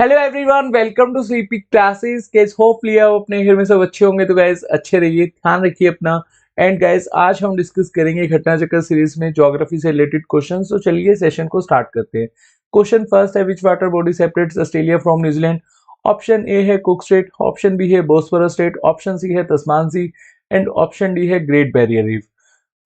Hello everyone, welcome to sleepy classes. Guys hopefully आप अपने घर में सब अच्छे होंगे। तो गाइस अच्छे रहिए, ध्यान रखिए अपना। एंड गाइस आज हम डिस्कस करेंगे घटना चक्र सीरीज में ज्योग्राफी से रिलेटेड क्वेश्चंस। तो चलिए सेशन को स्टार्ट करते हैं। क्वेश्चन फर्स्ट है, which water body separates Australia from New Zealand? Option A है कुक स्ट्रेट, ऑप्शन बी है बोस्फोरस स्ट्रेट, ऑप्शन सी है तस्मान सी एंड ऑप्शन डी है ग्रेट बैरियर रीफ।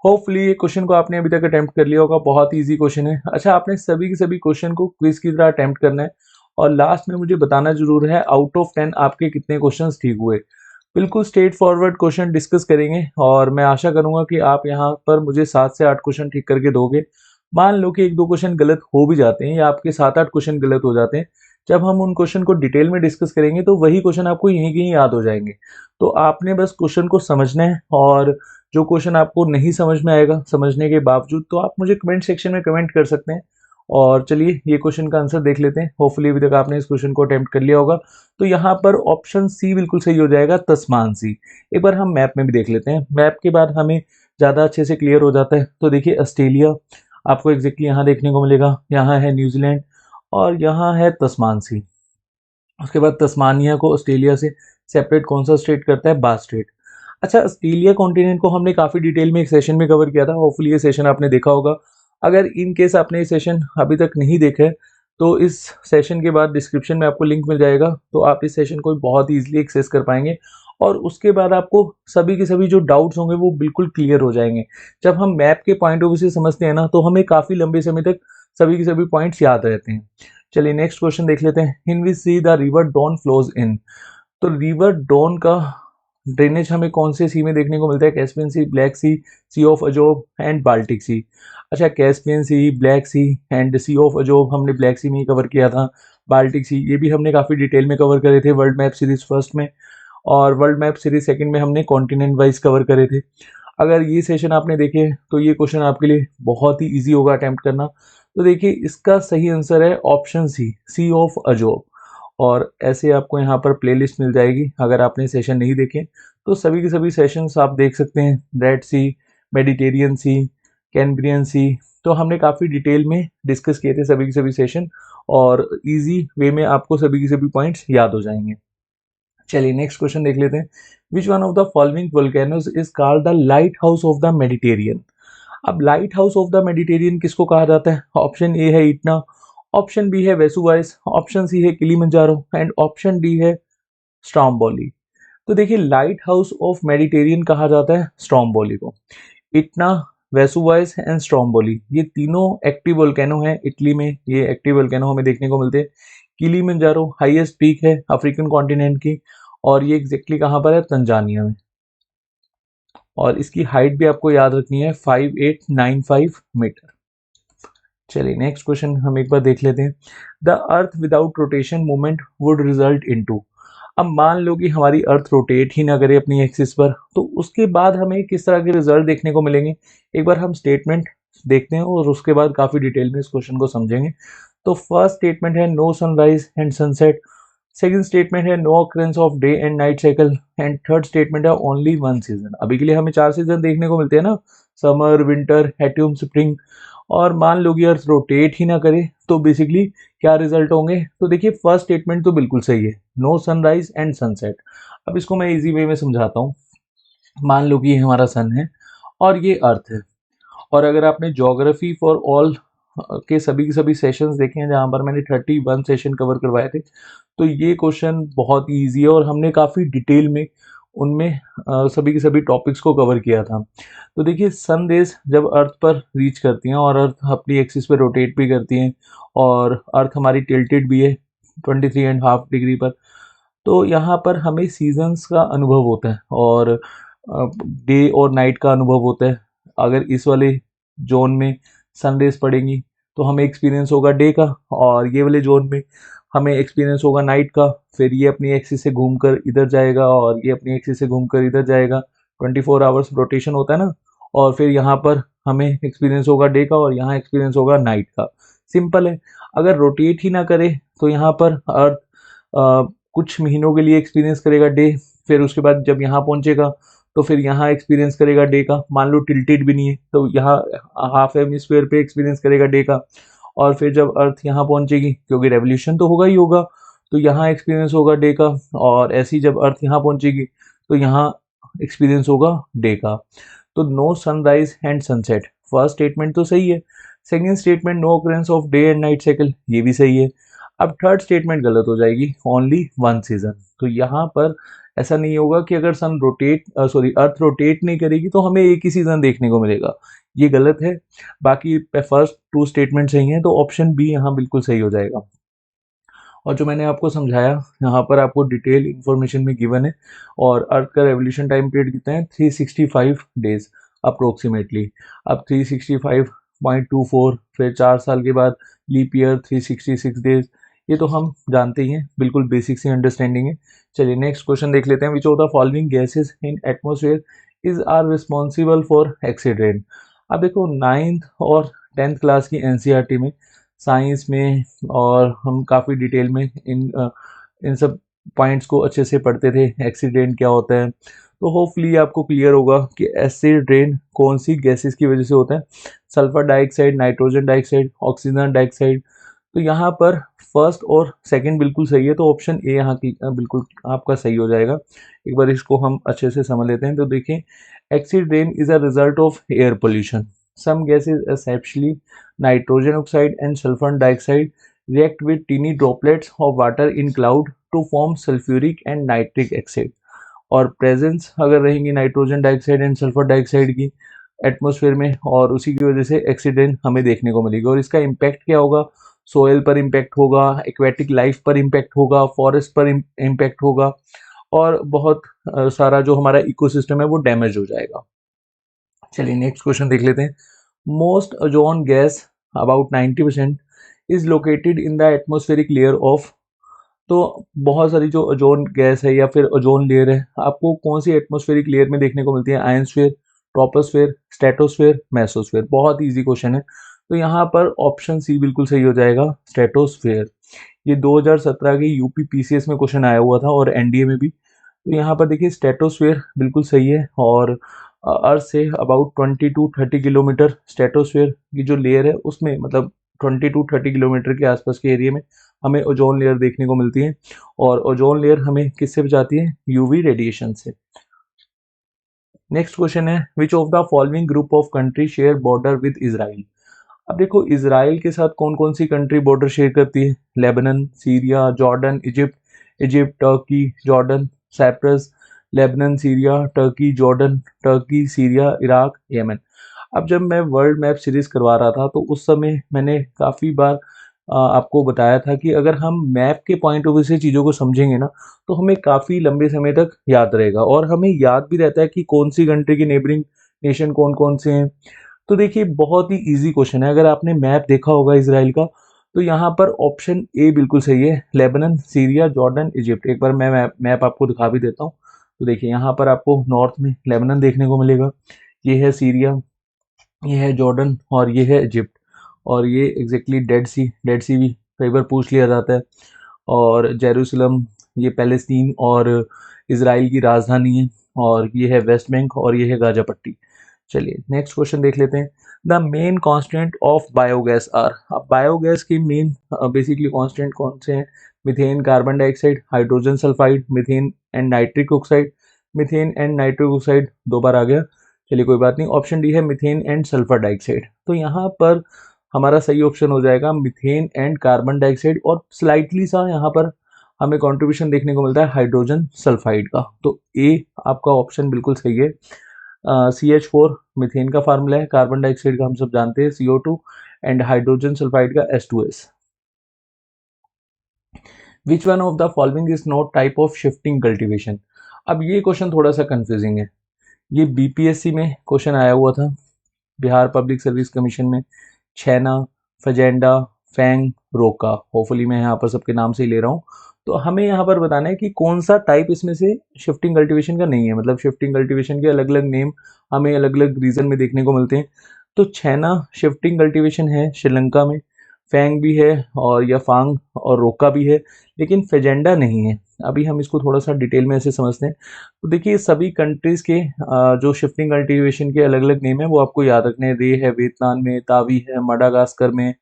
होपफुली ये क्वेश्चन को आपने अभी तक अटेम्प्ट कर लिया होगा, बहुत इजी क्वेश्चन है। अच्छा, आपने सभी के सभी क्वेश्चन को क्विज की तरह अटेम्प्ट करना है और लास्ट में मुझे बताना जरूर है आउट ऑफ 10 आपके कितने क्वेश्चंस ठीक हुए। बिल्कुल स्ट्रेट फॉरवर्ड क्वेश्चन डिस्कस करेंगे और मैं आशा करूंगा कि आप यहाँ पर मुझे 7 से 8 क्वेश्चन ठीक करके दोगे। मान लो कि एक दो क्वेश्चन गलत हो भी जाते हैं या आपके 7-8 क्वेश्चन गलत हो जाते हैं, जब हम उन क्वेश्चन को डिटेल में डिस्कस करेंगे तो वही क्वेश्चन आपको यहीं कहीं याद हो जाएंगे। तो आपने बस क्वेश्चन को समझना है और जो क्वेश्चन आपको नहीं समझ में आएगा समझने के बावजूद, तो आप मुझे कमेंट सेक्शन में कमेंट कर सकते हैं। और चलिए ये क्वेश्चन का आंसर देख लेते हैं। होपफुली अभी तक आपने इस क्वेश्चन को अटेम्प्ट कर लिया होगा। तो यहाँ पर ऑप्शन सी बिल्कुल सही हो जाएगा, तस्मान सी। एक बार हम मैप में भी देख लेते हैं, मैप के बाद हमें ज़्यादा अच्छे से क्लियर हो जाता है। तो देखिए ऑस्ट्रेलिया आपको एग्जैक्टली यहाँ देखने को मिलेगा, यहाँ है न्यूजीलैंड और यहाँ है तस्मान सी। उसके बाद तस्मानिया को ऑस्ट्रेलिया से सेपरेट कौन सा स्टेट करता है? बास स्टेट। अच्छा, ऑस्ट्रेलिया कॉन्टिनेंट को हमने काफ़ी डिटेल में एक सेशन में कवर किया था। होपफुली ये सेशन आपने देखा होगा। अगर इन केस आपने ये सेशन अभी तक नहीं देखा है तो इस सेशन के बाद डिस्क्रिप्शन में आपको लिंक मिल जाएगा, तो आप इस सेशन को बहुत ईजिली एक्सेस कर पाएंगे और उसके बाद आपको सभी के सभी जो डाउट्स होंगे वो बिल्कुल क्लियर हो जाएंगे। जब हम मैप के पॉइंट ऑफ व्यू से समझते हैं ना, तो हमें काफ़ी लंबे समय तक सभी के सभी पॉइंट्स याद रहते हैं। चलिए नेक्स्ट क्वेश्चन देख लेते हैं। In which sea the river Don flows in? तो रिवर डॉन का ड्रेनेज हमें कौन से सी में देखने को मिलता है? Caspian Sea, Black Sea, Sea of Azov and Baltic Sea. अच्छा, Caspian Sea, Black Sea and Sea of Azov हमने ब्लैक सी में ही कवर किया था। बाल्टिक सी ये भी हमने काफ़ी डिटेल में कवर करे थे वर्ल्ड मैप सीरीज फर्स्ट में, और वर्ल्ड मैप सीरीज सेकंड में हमने कॉन्टिनेंट वाइज कवर करे थे। अगर ये सेशन आपने देखे तो ये क्वेश्चन आपके लिए बहुत ही ईजी होगा अटैम्प्ट करना। तो देखिए इसका सही आंसर है ऑप्शन सी, सी ऑफ अजोब। और ऐसे आपको यहाँ पर प्लेलिस्ट मिल जाएगी। अगर आपने सेशन नहीं देखे तो सभी के सभी सेशंस आप देख सकते हैं। रेड सी, मेडिटेरियन सी, कैम्ब्रियन सी, तो हमने काफ़ी डिटेल में डिस्कस किए थे सभी के सभी सेशन, और इजी वे में आपको सभी के सभी पॉइंट्स याद हो जाएंगे। चलिए नेक्स्ट क्वेश्चन देख लेते हैं। Which one of the following volcanoes is called the lighthouse of the Mediterranean? अब lighthouse of the Mediterranean किसको कहा जाता है? ऑप्शन ए है इटना, ऑप्शन बी है वेसुवाइस, ऑप्शन सी है किलिमंजारो एंड ऑप्शन डी है स्ट्रोम्बोली। तो देखिए लाइट हाउस ऑफ मेडिटेरियन कहा जाता है स्ट्रोम्बोली को। इटना, वेसुवाइस एंड स्ट्रोम्बोली ये तीनों एक्टिव वोल्केनो हैं इटली में। ये एक्टिव वोल्केनो हमें देखने को मिलते हैं। किलिमंजारो हाईएस्ट पीक है अफ्रीकन कॉन्टिनेंट की, और ये एग्जैक्टली कहाँ पर है? तंजानिया में। और इसकी हाइट भी आपको याद रखनी है, 5895 मीटर। चलिए नेक्स्ट क्वेश्चन हम एक बार देख लेते हैं। The earth without rotation movement would result into? अब मान लो कि हमारी अर्थ रोटेट ही ना करे अपनी एक्सिस पर, तो उसके बाद हमें किस तरह के रिजल्ट देखने को मिलेंगे? एक बार हम स्टेटमेंट देखते हैं और उसके बाद काफ़ी डिटेल में इस क्वेश्चन को समझेंगे। तो फर्स्ट स्टेटमेंट है no sunrise and sunset, second statement है no occurrence of day and night cycle and third statement है ओनली वन सीजन। अभी के लिए हमें 4 सीजन देखने को मिलते हैं ना, समर, विंटर, ऑटम, स्प्रिंग। और मान लो कि अर्थ रोटेट ही ना करे तो बेसिकली क्या रिजल्ट होंगे? तो देखिए फर्स्ट स्टेटमेंट तो बिल्कुल सही है, नो सनराइज एंड सनसेट। अब इसको मैं इजी वे में समझाता हूँ। मान लो कि ये हमारा सन है और ये अर्थ है, और अगर आपने ज्योग्राफी फॉर ऑल के सभी सेशंस देखे हैं जहाँ पर मैंने 31 सेशन कवर करवाए थे, तो ये क्वेश्चन बहुत ही ईजी है और हमने काफ़ी डिटेल में उनमें सभी के सभी टॉपिक्स को कवर किया था। तो देखिए सन रेज जब अर्थ पर रीच करती हैं और अर्थ अपनी एक्सिस पे रोटेट भी करती हैं, और अर्थ हमारी टिल्टेड भी है 23.5 डिग्री पर, तो यहाँ पर हमें सीजन्स का अनुभव होता है और डे और नाइट का अनुभव होता है। अगर इस वाले जोन में सन रेज पड़ेंगी तो हमें एक्सपीरियंस होगा डे का, और ये वाले जोन में हमें एक्सपीरियंस होगा नाइट का। फिर ये अपनी एक्सिस से घूमकर इधर जाएगा और ये अपनी एक्सिस से घूमकर इधर जाएगा। 24 आवर्स रोटेशन होता है ना, और फिर यहाँ पर हमें एक्सपीरियंस होगा डे का और यहाँ एक्सपीरियंस होगा नाइट का। सिंपल है। अगर रोटेट ही ना करे तो यहाँ पर अर्थ कुछ महीनों के लिए एक्सपीरियंस करेगा डे, फिर उसके बाद जब यहाँ पहुँचेगा तो फिर यहाँ एक्सपीरियंस करेगा डे का। मान लो टिल्टेड भी नहीं है तो यहाँ हाफ हेमिस्फीयर पे एक्सपीरियंस करेगा डे का, और फिर जब अर्थ यहाँ पहुँचेगी, क्योंकि रेवोल्यूशन तो होगा ही होगा, तो यहाँ एक्सपीरियंस होगा डे का, और ऐसी जब अर्थ यहाँ पहुंचेगी तो यहाँ एक्सपीरियंस होगा डे का। तो no sunrise and sunset, first statement तो सही है। Second statement no occurrence of day and night cycle, ये भी सही है। अब थर्ड स्टेटमेंट गलत हो जाएगी, ओनली वन सीजन। तो यहाँ पर ऐसा नहीं होगा कि अगर सन रोटेट अर्थ रोटेट नहीं करेगी तो हमें एक ही सीजन देखने को मिलेगा, ये गलत है। बाकी फर्स्ट टू स्टेटमेंट सही हैं, तो ऑप्शन बी यहाँ बिल्कुल सही हो जाएगा। और जो मैंने आपको समझाया यहाँ पर आपको डिटेल इन्फॉर्मेशन में गिवन है। और अर्थ का रेवोल्यूशन टाइम पीरियड कितना है, 365 डेज अप्रोक्सीमेटली। अब 365.24, फिर 4 साल के बाद लीप ईयर 366 डेज, ये तो हम जानते ही हैं, बिल्कुल बेसिक सी अंडरस्टैंडिंग है। चलिए नेक्स्ट क्वेश्चन देख लेते हैं। Which of the following gases in atmosphere is are responsible for acid rain. अब देखो 9th और 10th क्लास की एनसीईआरटी में, साइंस में, और हम काफ़ी डिटेल में इन सब पॉइंट्स को अच्छे से पढ़ते थे, एक्सिड रेन क्या होता है। तो होपफुली आपको क्लियर होगा कि एसिड रेन कौन सी गैसेस की वजह से होता है, sulphur dioxide, nitrogen dioxide, oxygen dioxide. तो यहाँ पर फर्स्ट और सेकंड बिल्कुल सही है, तो ऑप्शन ए यहाँ की बिल्कुल आपका सही हो जाएगा। एक बार इसको हम अच्छे से समझ लेते हैं। तो देखिए, acid rain is a result of air pollution. Some gases especially nitrogen oxide and sulfur dioxide react with teeny droplets of water in cloud to form sulfuric and nitric acid। और प्रेजेंस अगर रहेंगी nitrogen dioxide and sulphur dioxide की atmosphere में, और उसी की वजह से एक्सीडेंट हमें देखने को मिलेगी। और इसका इम्पैक्ट क्या होगा, सोयल पर इम्पैक्ट होगा, एक्वेटिक लाइफ पर इम्पैक्ट होगा, फॉरेस्ट पर इम्पैक्ट होगा, और बहुत सारा जो हमारा इकोसिस्टम है वो डैमेज हो जाएगा। चलिए नेक्स्ट क्वेश्चन देख लेते हैं। Most ozone gas about 90% is located in the atmospheric layer of. तो बहुत सारी जो ओजोन गैस है या फिर ओजोन लेयर है, आपको कौन सी एटमॉस्फेरिक लेयर में देखने को मिलती है, आयनस्फीयर, ट्रोपोस्फेयर, स्ट्रेटोस्फेयर, मेसोस्फेयर। बहुत इजी क्वेश्चन है, तो यहाँ पर ऑप्शन सी बिल्कुल सही हो जाएगा, स्ट्रेटोस्फेयर। ये 2017 के यूपी पीसीएस में क्वेश्चन आया हुआ था, और एनडीए में भी। तो यहाँ पर देखिए स्ट्रेटोस्फेयर बिल्कुल सही है, और अर्थ say about 20 to 30 kilometre stratosphere की जो लेयर है उसमें, मतलब 20 to 30 किलोमीटर के आसपास के एरिया में हमें ओजोन लेयर देखने को मिलती है। और ओजोन लेयर हमें किससे बचाती है, यूवी रेडिएशन से। नेक्स्ट क्वेश्चन है, विच of the following group of country share border with Israel. अब देखो इजराइल के साथ कौन कौन सी कंट्री बॉर्डर शेयर करती है, Lebanon, Syria, Jordan, Egypt, Turkey, Jordan, Cyprus, Lebanon, Syria, Turkey, Jordan, Turkey, Syria, Iraq, Yemen. अब जब मैं वर्ल्ड मैप सीरीज करवा रहा था तो उस समय मैंने काफ़ी बार आपको बताया था कि अगर हम मैप के पॉइंट ऑफ व्यू से चीज़ों को समझेंगे ना, तो हमें काफ़ी लंबे समय तक याद रहेगा, और हमें याद भी रहता है कि कौन सी कंट्री की नेबरिंग नेशन कौन कौन से हैं। तो देखिए बहुत ही इजी क्वेश्चन है, अगर आपने मैप देखा होगा इसराइल का, तो यहाँ पर ऑप्शन ए बिल्कुल सही है, लेबनान, सीरिया, जॉर्डन, इजिप्ट। एक बार मैं मैप आपको दिखा भी देता हूँ। तो देखिए यहाँ पर आपको नॉर्थ में लेबनान देखने को मिलेगा, ये है सीरिया, ये है जॉर्डन, और ये है इजिप्ट। और ये एग्जैक्टली डेड सी भी कई बार पूछ लिया जाता है। और जेरूसलम, ये पैलेस्तीन और इसराइल की राजधानी है। और ये है वेस्ट बैंक, और ये है गाजा पट्टी। चलिए नेक्स्ट क्वेश्चन देख लेते हैं। The main constant of biogas are. अब बायोगैस की मेन बेसिकली कांस्टेंट कौन से हैं, methane, carbon dioxide, hydrogen sulphide, methane and nitric oxide. Methane and nitric oxide दो बार आ गया, चलिए कोई बात नहीं। ऑप्शन डी है मीथेन एंड सल्फर डाइऑक्साइड। तो यहाँ पर हमारा सही ऑप्शन हो जाएगा मीथेन एंड कार्बन डाइऑक्साइड, और स्लाइटली सा यहाँ पर हमें कंट्रीब्यूशन देखने को मिलता है हाइड्रोजन सल्फाइड का। तो ए आपका ऑप्शन बिल्कुल सही है। CH4 मीथेन का फार्मूला है, कार्बन डाइऑक्साइड का हम सब जानते हैं CO2, एंड हाइड्रोजन सल्फाइड का H2S। Which one of the following is not type of shifting cultivation. अब ये क्वेश्चन थोड़ा सा कंफ्यूजिंग है, ये बीपीएससी में क्वेश्चन आया हुआ था, बिहार पब्लिक सर्विस कमीशन में। छैना, फजेंडा, फैंग, रोका, होपफुली मैं यहाँ पर सबके नाम से ही ले रहा हूँ। तो हमें यहाँ पर बताना है कि कौन सा टाइप इसमें से शिफ्टिंग कल्टीवेशन का नहीं है, मतलब शिफ्टिंग कल्टीवेशन के अलग अलग नेम हमें अलग अलग रीजन में देखने को मिलते हैं। तो छैना शिफ्टिंग कल्टीवेशन है श्रीलंका में, फैंग भी है, और या फांग और रोका भी है, लेकिन फेजेंडा नहीं है। अभी हम इसको थोड़ा सा डिटेल में ऐसे समझते हैं। तो देखिए सभी कंट्रीज़ के जो शिफ्टिंग कल्टीवेशन के अलग अलग नेम है वो आपको याद रखने हैं। रे है वियतनाम में, तावी है मडागास्कर में,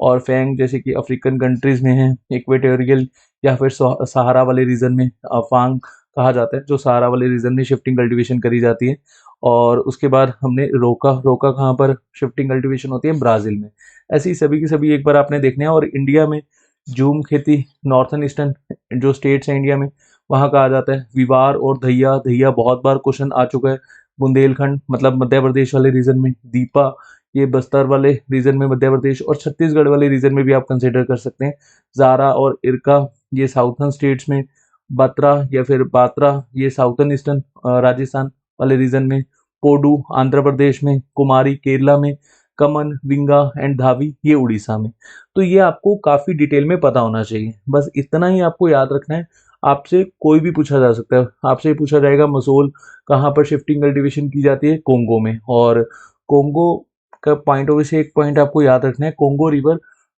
और फैंग जैसे कि अफ्रीकन कंट्रीज़ में है, इक्वेटोरियल या फिर सहारा वाले रीजन में फांग कहा जाता है, जो सहारा वाले रीजन में शिफ्टिंग कल्टीवेशन करी जाती है। और उसके बाद हमने रोका, रोका कहाँ पर शिफ्टिंग कल्टीवेशन होती है, ब्राज़ील में। ऐसी सभी की सभी एक बार आपने देखने हैं। और इंडिया में जूम खेती नॉर्थन ईस्टर्न जो स्टेट्स हैं इंडिया में, वहाँ कहा जाता है। विवार और धैया, धैया बहुत बार क्वेश्चन आ चुका है। बुंदेलखंड मतलब मध्य प्रदेश वाले रीजन में, दीपा ये बस्तर वाले रीजन में मध्य प्रदेश और छत्तीसगढ़ वाले रीजन में भी आप कंसिडर कर सकते हैं। ज़ारा और इरका ये साउथर्न स्टेट्स में, बत्रा या फिर बात्रा ये साउथर्न ईस्टर्न राजस्थान वाले रीजन में, पोडू आंध्र प्रदेश में, कुमारी केरला में, कमन, विंगा एंड धावी ये उड़ीसा में। तो ये आपको काफ़ी डिटेल में पता होना चाहिए। बस इतना ही आपको याद रखना है। आपसे कोई भी पूछा जा सकता है। आपसे पूछा जाएगा मसोल कहाँ पर शिफ्टिंग कल्टीवेशन की जाती है, कोंगो में। और कोंगो का पॉइंट ऑफ व्यू से एक पॉइंट आपको याद रखना है, कोंगो रिवर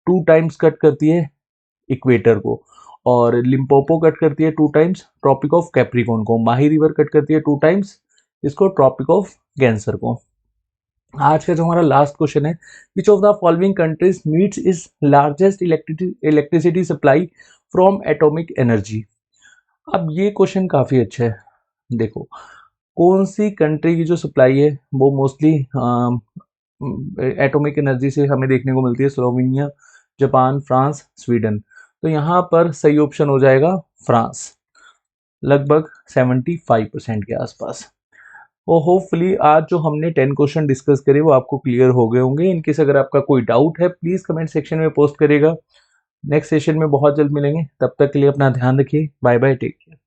2 टाइम्स कट करती है इक्वेटर को, और लिम्पोपो कट करती है 2 टाइम्स ट्रॉपिक ऑफ कैप्रिकॉर्न को, माही रिवर कट करती है 2 टाइम्स इसको ट्रॉपिक ऑफ कैंसर को। आज का जो हमारा लास्ट क्वेश्चन है, विच of the following countries meets is largest electricity supply from atomic energy. अब ये क्वेश्चन काफी अच्छा है। देखो, कौन सी कंट्री की जो सप्लाई है वो मोस्टली एटॉमिक एनर्जी से हमें देखने को मिलती है, स्लोवेनिया, जापान, फ्रांस, स्वीडन। तो यहाँ पर सही ऑप्शन हो जाएगा फ्रांस, लगभग 75% के आसपास। और होपफुली आज जो हमने 10 क्वेश्चन डिस्कस करे वो आपको क्लियर हो गए होंगे। इनकेस अगर आपका कोई डाउट है प्लीज़ कमेंट सेक्शन में पोस्ट करेगा। नेक्स्ट सेशन में बहुत जल्द मिलेंगे, तब तक के लिए अपना ध्यान रखिए। Bye bye, take care.